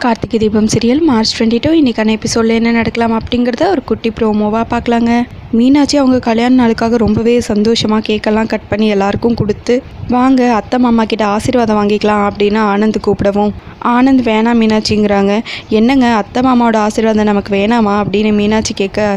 Karthigai Deepam serial March 22 இன்றைக்கான எபிசோடில் என்ன நடக்கலாம் அப்படிங்கிறத ஒரு குட்டி ப்ரோமோவாக பார்க்கலாங்க. மீனாட்சி அவங்க கல்யாண நாளுக்காக ரொம்பவே சந்தோஷமாக கேக்கெல்லாம் கட் பண்ணி எல்லாருக்கும் கொடுத்து வாங்க அத்தை மாமா கிட்ட ஆசீர்வாதம் வாங்கிக்கலாம் அப்படின்னு ஆனந்த் கூப்பிடவும் ஆனந்த் வேணாம் மீனாட்சிங்கிறாங்க. என்னங்க அத்தை மாமாவோட ஆசீர்வாதம் நமக்கு வேணாமா அப்படின்னு மீனாட்சி கேட்க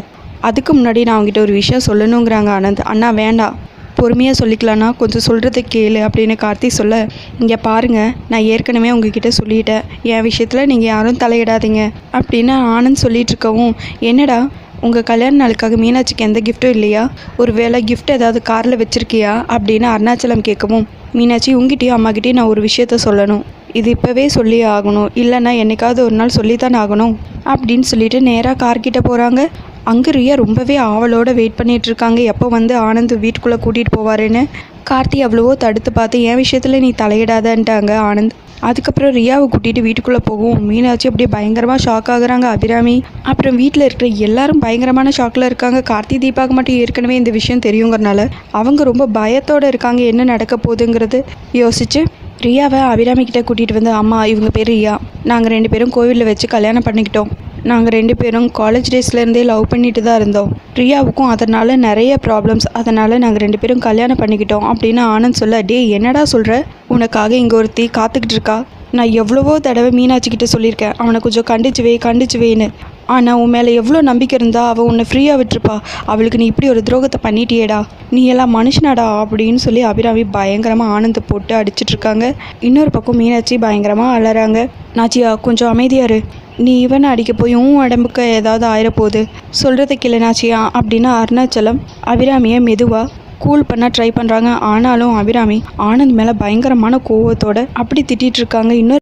அதுக்கு முன்னாடி நான் அவங்ககிட்ட ஒரு விஷயம் சொல்லணுங்கிறாங்க ஆனந்த். அண்ணா வேண்டாம், பொறுமையாக சொல்லிக்கலான்னா கொஞ்சம் சொல்கிறத கேளு அப்படின்னு கார்த்தி சொல்ல, இங்கே பாருங்கள் நான் ஏற்கனவே உங்ககிட்ட சொல்லிட்டேன், என் விஷயத்தில் நீங்கள் யாரும் தலையிடாதீங்க அப்படின்னு ஆனந்த் சொல்லிகிட்டு இருக்கவும், என்னடா உங்கள் கல்யாண நாளுக்காக மீனாட்சிக்கு எந்த கிஃப்ட்டும் இல்லையா, ஒரு வேளை கிஃப்ட் ஏதாவது காரில் வச்சுருக்கியா அப்படின்னு அருணாச்சலம் கேட்கவும், மீனாட்சி உங்ககிட்டயும் அம்மாக்கிட்டேயும் நான் ஒரு விஷயத்த சொல்லணும், இது இப்போவே சொல்லி ஆகணும், இல்லைன்னா என்னைக்காவது ஒரு நாள் சொல்லித்தான் ஆகணும் அப்படின்னு சொல்லிட்டு நேராக கார்கிட்ட போகிறாங்க. அங்கே ரியா ரொம்பவே ஆவலோடு வெயிட் பண்ணிகிட்ருக்காங்க, எப்போ வந்து ஆனந்த் வீட்டுக்குள்ளே கூட்டிகிட்டு போவாருன்னு. கார்த்தி அவ்வளவோ தடுத்து பார்த்து என் விஷயத்தில் நீ தலையிடாதன்ட்டாங்க ஆனந்த். அதுக்கப்புறம் ரியாவை கூட்டிகிட்டு வீட்டுக்குள்ளே போகும். மீனாட்சி அப்படியே பயங்கரமாக ஷாக் ஆகுறாங்க. அபிராமி அப்புறம் வீட்டில் இருக்கிற எல்லாரும் பயங்கரமான ஷாக்கில் இருக்காங்க. கார்த்தி தீபாவுக்கு மட்டும் ஏற்கனவே இந்த விஷயம் தெரியுங்கிறனால அவங்க ரொம்ப பயத்தோடு இருக்காங்க, என்ன நடக்க போகுதுங்கிறது யோசிச்சு ரியாவை அபிராமி கிட்டே கூட்டிகிட்டு வந்து, அம்மா இவங்க பேர் ரியா, நாங்கள் 2 பேரும் கோவிலில் வச்சு கல்யாணம் பண்ணிக்கிட்டோம், நாங்கள் 2 பேரும் காலேஜ் டேஸ்லேருந்தே லவ் பண்ணிட்டு தான் இருந்தோம், ரியாவுக்கும் அதனால் நிறைய ப்ராப்ளம்ஸ், அதனால் நாங்கள் 2 பேரும் கல்யாணம் பண்ணிக்கிட்டோம் அப்படின்னு ஆனந்த் சொல்ல, டே என்னடா சொல்கிற, உனக்காக இங்கே ஒருத்தி காத்துக்கிட்டு இருக்கா, நான் எவ்வளவோ தடவை மீனாட்சிக்கிட்ட சொல்லியிருக்கேன் அவனை கொஞ்சம் கண்டிச்சு வைன்னு, ஆனால் உன் மேலே எவ்வளோ நம்பிக்கை இருந்தா அவள் உன்னை ஃப்ரீயாக விட்டுருப்பா, அவளுக்கு நீ இப்படி ஒரு துரோகத்தை பண்ணிட்டியேடா, நீ எல்லாம் மனுஷனாடா அப்படின்னு சொல்லி அபிராமி பயங்கரமாக ஆனந்தை போட்டு அடிச்சிட்ருக்காங்க. இன்னொரு பக்கம் மீனாட்சி பயங்கரமாக அலறாங்க. நாச்சியா கொஞ்சம் அமைதியாரு, நீ இவனை அடிக்க போய் உன் உடம்புக்கு ஏதாவது ஆயிரப்போகுது, சொல்கிறத கேளு நாச்சியா அப்படின்னு அருணாச்சலம் அபிராமியை மெதுவாக கூல் பண்ண ட்ரை பண்ணுறாங்க. ஆனாலும் அபிராமி ஆனந்த் மேலே பயங்கரமான கோவத்தோட அப்படி திட்டிகிட்ருக்காங்க.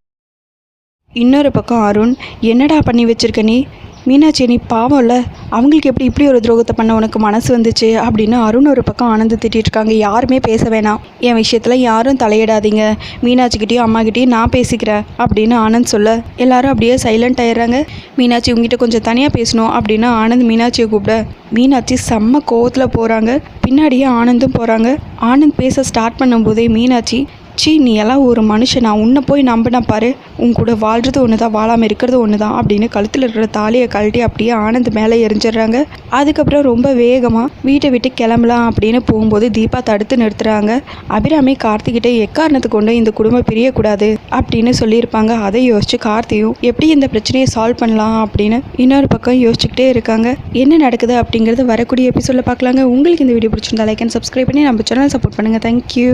இன்னொரு பக்கம் அருண், என்னடா பண்ணி வச்சிருக்க நீ, மீனாட்சி நீ பாவம்ல, அவங்களுக்கு எப்படி இப்படி ஒரு துரோகத்தை பண்ண உனக்கு மனசு வந்துச்சு அப்படின்னு அருண் ஒரு பக்கம் ஆனந்த் திட்டிகிட்டு இருக்காங்க. யாருமே பேச வேணாம், என் விஷயத்தில் யாரும் தலையிடாதீங்க, மீனாட்சிக்கிட்டேயும் அம்மாக்கிட்டேயும் நான் பேசிக்கிறேன் அப்படின்னு ஆனந்த் சொல்ல எல்லாரும் அப்படியே சைலண்ட் ஆயிடுறாங்க. மீனாட்சி உங்ககிட்ட கொஞ்சம் தனியாக பேசணும் அப்படின்னு ஆனந்த் மீனாட்சியை கூப்பிட மீனாட்சி செம்ம கோவத்தில் போகிறாங்க. பின்னாடியே ஆனந்தும் போகிறாங்க. ஆனந்த் பேச ஸ்டார்ட் பண்ணும்போதே மீனாட்சி, சி நீ எல்லாம் ஒரு மனுஷனா, உன்னை போய் நம்பினா பாரு, உன் கூட வாழ்கிறது ஒன்று தான், வாழாமல் இருக்கிறது ஒன்று தான் அப்படின்னு கழுத்தில் இருக்கிற தாலியை கழட்டி அப்படியே ஆனந்த் மேலே எரிஞ்சிடுறாங்க. அதுக்கப்புறம் ரொம்ப வேகமாக வீட்டை விட்டு கிளம்பலாம் அப்படின்னு போகும்போது தீபா தடுத்து நிறுத்துறாங்க. அபிராமி கார்த்திகிட்ட எக்காரணத்தை கொண்டு இந்த குடும்பம் பிரியக்கூடாது அப்படின்னு சொல்லியிருப்பாங்க. அதை யோசிச்சு கார்த்தியும் எப்படி இந்த பிரச்சனையை சால்வ் பண்ணலாம் அப்படின்னு இன்னொரு பக்கம் யோசிச்சுக்கிட்டே இருக்காங்க. என்ன நடக்குது அப்படிங்கிறது வரக்கூடிய எபிசோடில் பார்க்கலாங்க. உங்களுக்கு இந்த வீடியோ பிடிச்சிருந்தா லைக் அண்ட் சப்ஸ்கிரைப் பண்ணி நம்ம சேனல் சப்போர்ட் பண்ணுங்கள். தேங்க்யூ.